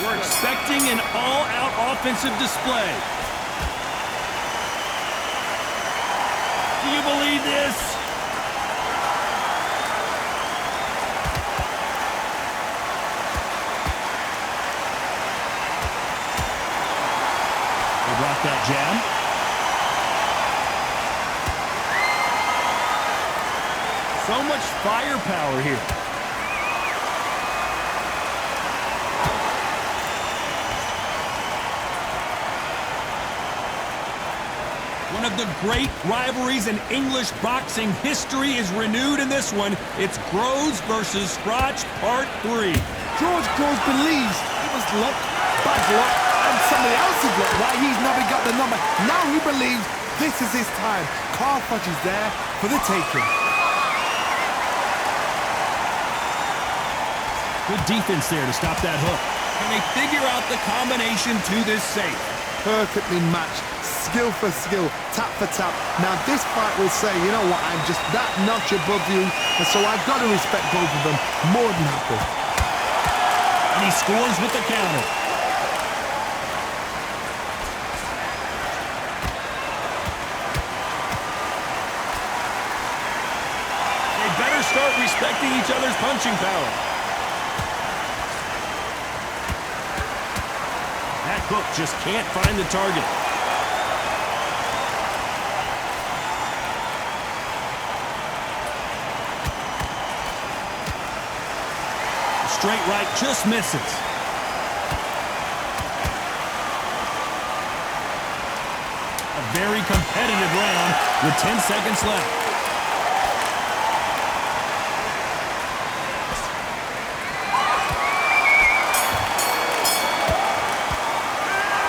We're expecting an all-out offensive display. Do you believe this? They block that jab. So much firepower here. One of the great rivalries in English boxing history is renewed in this one. It's Groves versus Froch, Part 3. George Groves believes it was luck, bad luck, and somebody else's luck, why he's never got the number. Now he believes this is his time. Carl Froch is there for the taking. Good defense there to stop that hook. Can they figure out the combination to this safe? Perfectly matched, skill for skill, tap for tap. Now this fight will say, you know what, I'm just that notch above you, and so I've got to respect both of them more than happy. And he scores with the counter. They better start respecting each other's punching power. That hook just can't find the target. Straight right just misses. A very competitive round with 10 seconds left.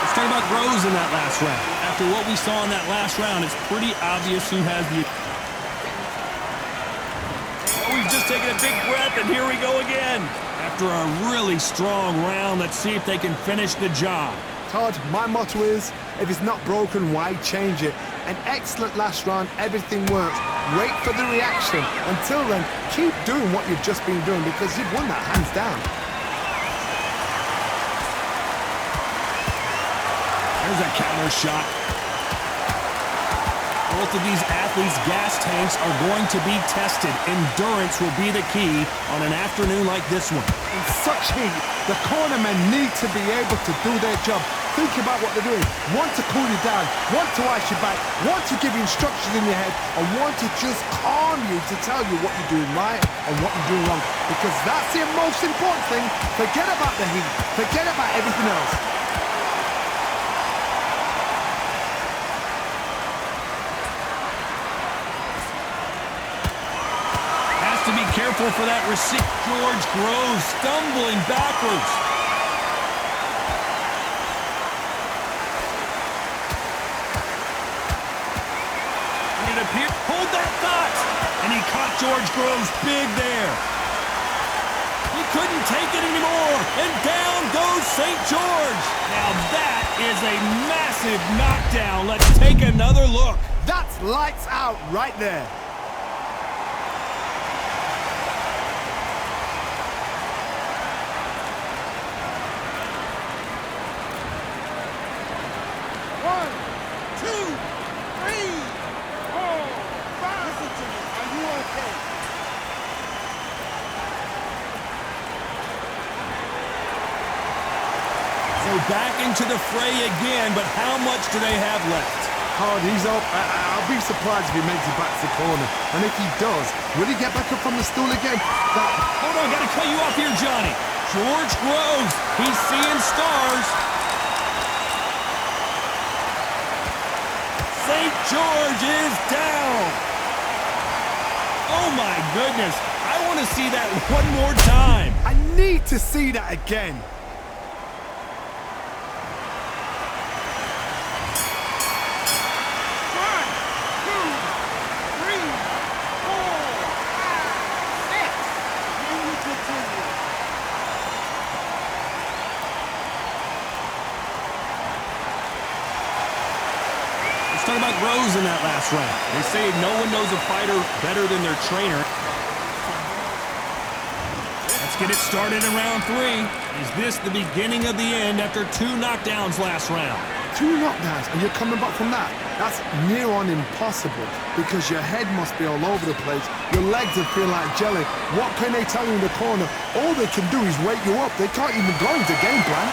Let's talk about Groves in that last round. After what we saw in that last round, it's pretty obvious who has the... Oh, we've just taken a big breath, and here we go again. After a really strong round, let's see if they can finish the job. Todd, my motto is, if it's not broken, why change it? An excellent last round, everything works. Wait for the reaction. Until then, keep doing what you've just been doing because you've won that hands down. There's a counter shot. Both of these athletes' gas tanks are going to be tested. Endurance will be the key on an afternoon like this one. In such heat, the cornermen need to be able to do their job. Think about what they're doing. Want to cool you down, want to ice you back, want to give you instructions in your head, and want to just calm you to tell you what you're doing right and what you're doing wrong. Because that's the most important thing. Forget about the heat. Forget about everything else. To be careful for that receipt. George Groves stumbling backwards. And it appeared, hold that thought. And he caught George Groves big there. He couldn't take it anymore. And down goes St. George. Now that is a massive knockdown. Let's take another look. That's lights out right there. Back into the fray again, but how much do they have left? Hard, he's up. I'll be surprised if he makes it back to the corner. And if he does, will he get back up from the stool again? Hold on, gotta cut you off here, Johnny. George Groves, he's seeing stars. St. George is down. Oh my goodness, I want to see that one more time. I need to see that again. Let's talk about Groves in that last round. They say no one knows a fighter better than their trainer. Let's get it started in round 3. Is this the beginning of the end after 2 knockdowns last round? 2 knockdowns and you're coming back from that? That's near on impossible because your head must be all over the place. Your legs will feel like jelly. What can they tell you in the corner? All they can do is wake you up. They can't even go into game plan.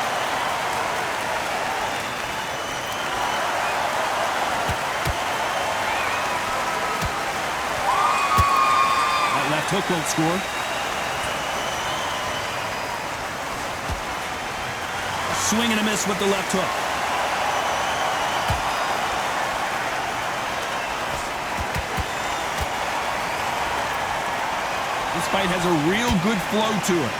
That left hook won't score. Swing and a miss with the left hook. This fight has a real good flow to it.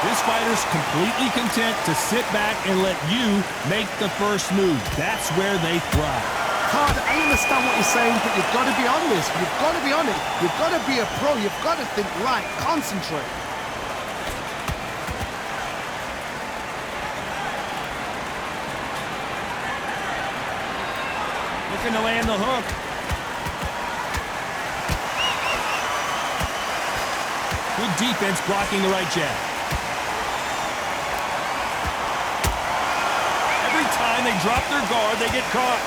This fighter's completely content to sit back and let you make the first move. That's where they thrive. Todd, I understand what you're saying, but you've got to be on this. You've got to be on it. You've got to be a pro. You've got to think right. Concentrate. Looking to land the hook. Good defense blocking the right jab. Every time they drop their guard, they get caught.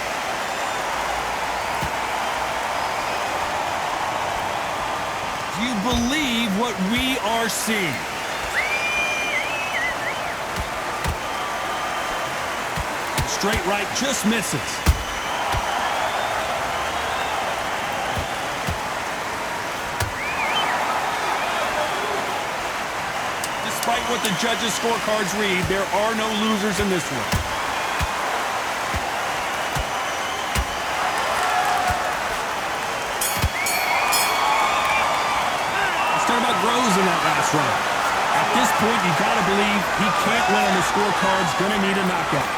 Do you believe what we are seeing? Straight right just misses. Despite what the judges' scorecards read, there are no losers in this one. Let's talk about Groves in that last round. At this point, you got to believe he can't win on the scorecards, going to need a knockout.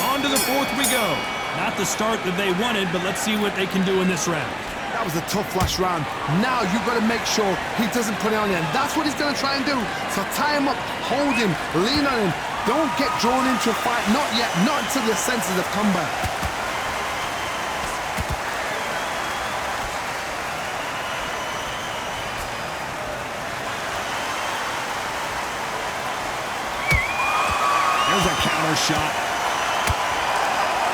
On to the 4th we go. Not the start that they wanted, but let's see what they can do in this round. That was a tough last round. Now you've got to make sure he doesn't put it on you, and that's what he's going to try and do. So tie him up, hold him, lean on him. Don't get drawn into a fight. Not yet. Not until your senses have come back. There's a counter shot.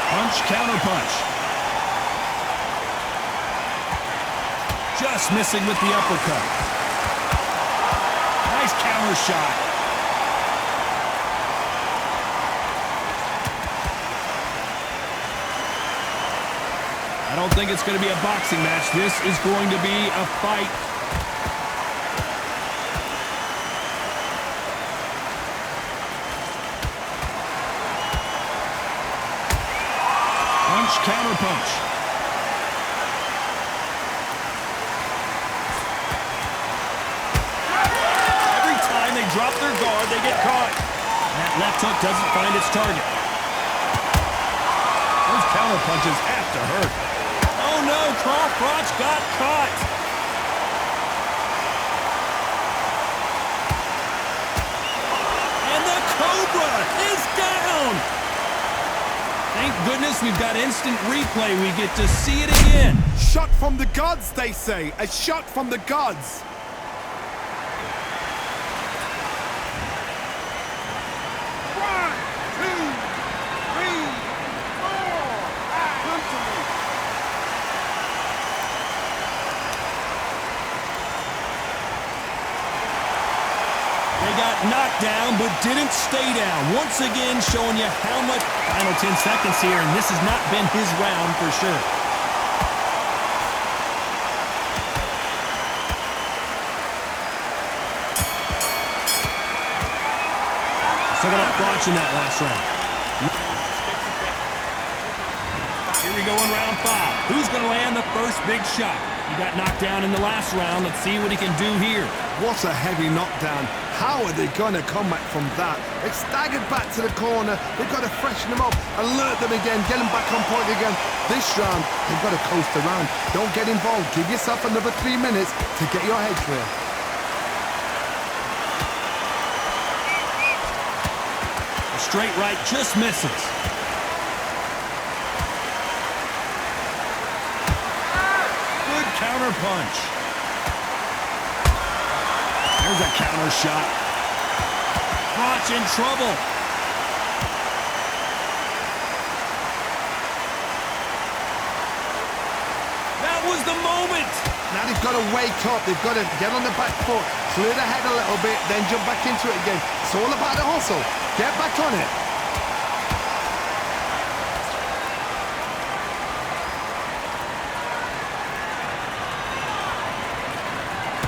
Punch, counter punch. Just missing with the uppercut. Nice counter shot. I don't think it's going to be a boxing match. This is going to be a fight. Punch, counter punch. Drop their guard, they get caught. That left hook doesn't find its target. Those counter punches have to hurt. Oh no, Froch got caught. And the Cobra is down. Thank goodness we've got instant replay. We get to see it again. Shot from the gods, they say. A shot from the gods. Knocked down, but didn't stay down. Once again, showing you how much. Final 10 seconds here, and this has not been his round for sure. Still got Froch in that last round. Here we go in round 5. Who's going to land the first big shot? He got knocked down in the last round. Let's see what he can do here. What a heavy knockdown. How are they going to come back from that? They've staggered back to the corner. They've got to freshen them up, alert them again, get them back on point again. This round, they've got to coast around. Don't get involved. Give yourself another 3 minutes to get your head clear. A straight right just misses. counter punch. There's a counter shot. Froch in trouble. That was the moment. Now they've got to wake up. They've got to get on the back foot, clear the head a little bit, then jump back into it again. It's all about the hustle. Get back on it.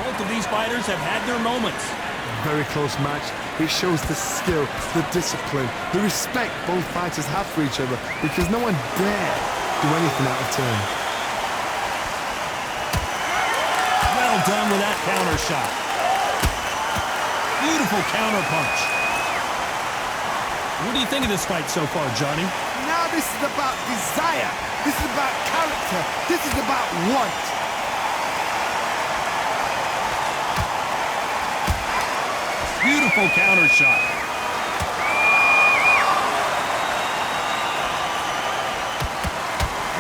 Both of these fighters have had their moments. Very close match. It shows the skill, the discipline, the respect both fighters have for each other, because no one dare do anything out of turn. Well done with that counter shot. Beautiful counter punch. What do you think of this fight so far, Johnny? Now this is about desire. This is about character. This is about want. Beautiful counter shot.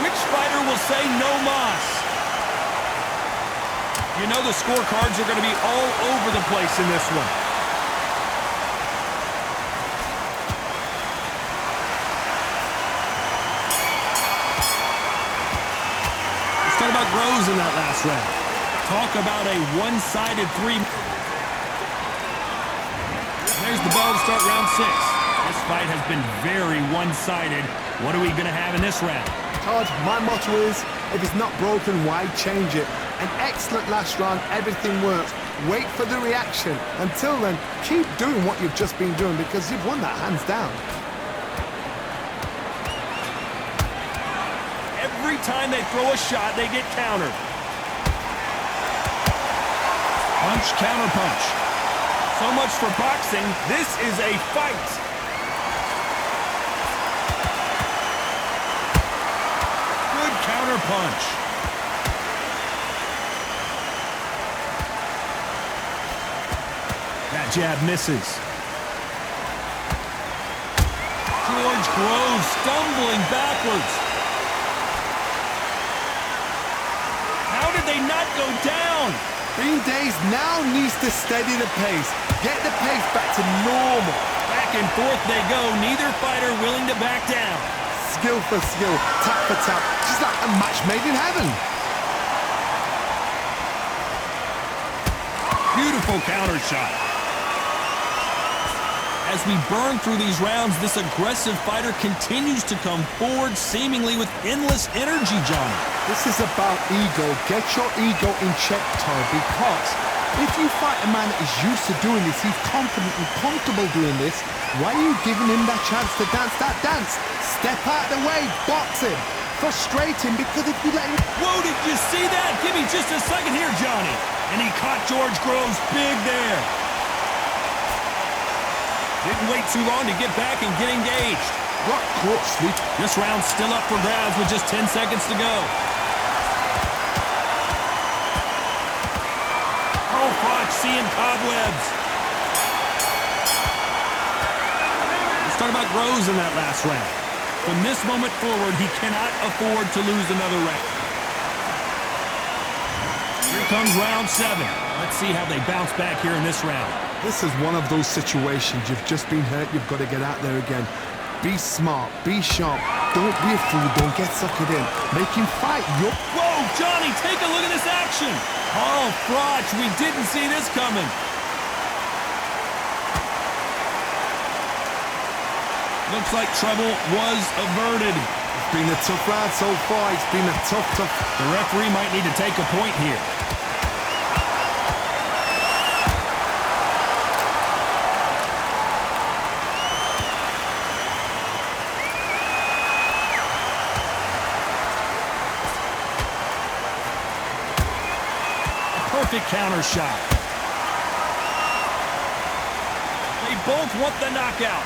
Which fighter will say no mas? You know the scorecards are going to be all over the place in this one. Let's talk about Groves in that last round. Talk about a one-sided three. There's the bell to start round 6. This fight has been very one-sided. What are we going to have in this round? Todd, my motto is, if it's not broken, why change it? An excellent last round, everything works. Wait for the reaction. Until then, keep doing what you've just been doing, because you've won that hands down. Every time they throw a shot, they get countered. Punch, counter punch. So much for boxing. This is a fight. Good counter punch. That jab misses. George Groves stumbling backwards. How did they not go down? Green Days now needs to steady the pace. Get the pace back to normal. Back and forth they go, neither fighter willing to back down. Skill for skill, tap for tap, just like a match made in heaven. Beautiful counter shot. As we burn through these rounds, this aggressive fighter continues to come forward, seemingly with endless energy, Johnny. This is about ego. Get your ego in check, Todd, because if you fight a man that is used to doing this, he's confident and comfortable doing this, why are you giving him that chance to dance that dance? Step out of the way, box him, frustrate him, because if you let him... Whoa, did you see that? Give me just a second here, Johnny. And he caught George Groves big there. Didn't wait too long to get back and get engaged. What caught sweep? This round's still up for grabs with just 10 seconds to go. Oh, Froch seeing cobwebs. Let's talk about Groves in that last round. From this moment forward, he cannot afford to lose another round. Here comes round 7. Let's see how they bounce back here in this round. This is one of those situations. You've just been hurt. You've got to get out there again. Be smart. Be sharp. Don't be a fool. Don't get suckered in. Make him fight. Whoa, Johnny, take a look at this action. Oh, Froch, we didn't see this coming. Looks like trouble was averted. It's been a tough round so far. It's been a tough. The referee might need to take a point here. Perfect counter shot. They both want the knockout.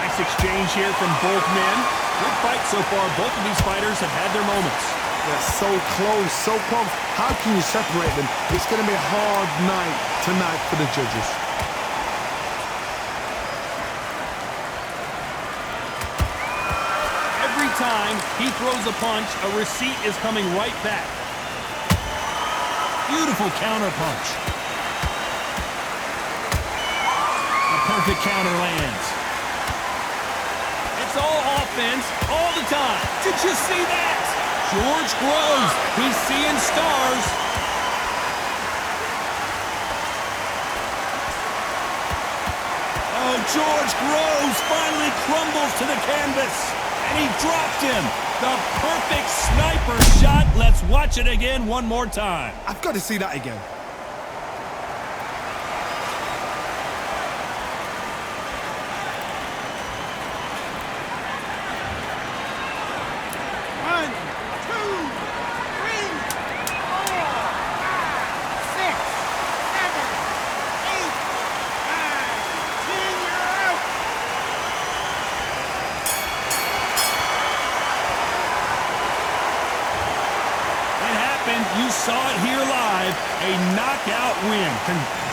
Nice exchange here from both men. Good fight so far. Both of these fighters have had their moments. They're so close, so close. How can you separate them? It's going to be a hard night tonight for the judges. time he throws a punch, a receipt is coming right back. Beautiful counter punch. A perfect counter lands. It's all offense, all the time. Did you see that? George grows. He's seeing stars. Oh, George grows. Finally crumbles to the canvas. And he dropped him. The perfect sniper shot. Let's watch it again one more time. I've got to see that again. You saw it here live, a knockout win.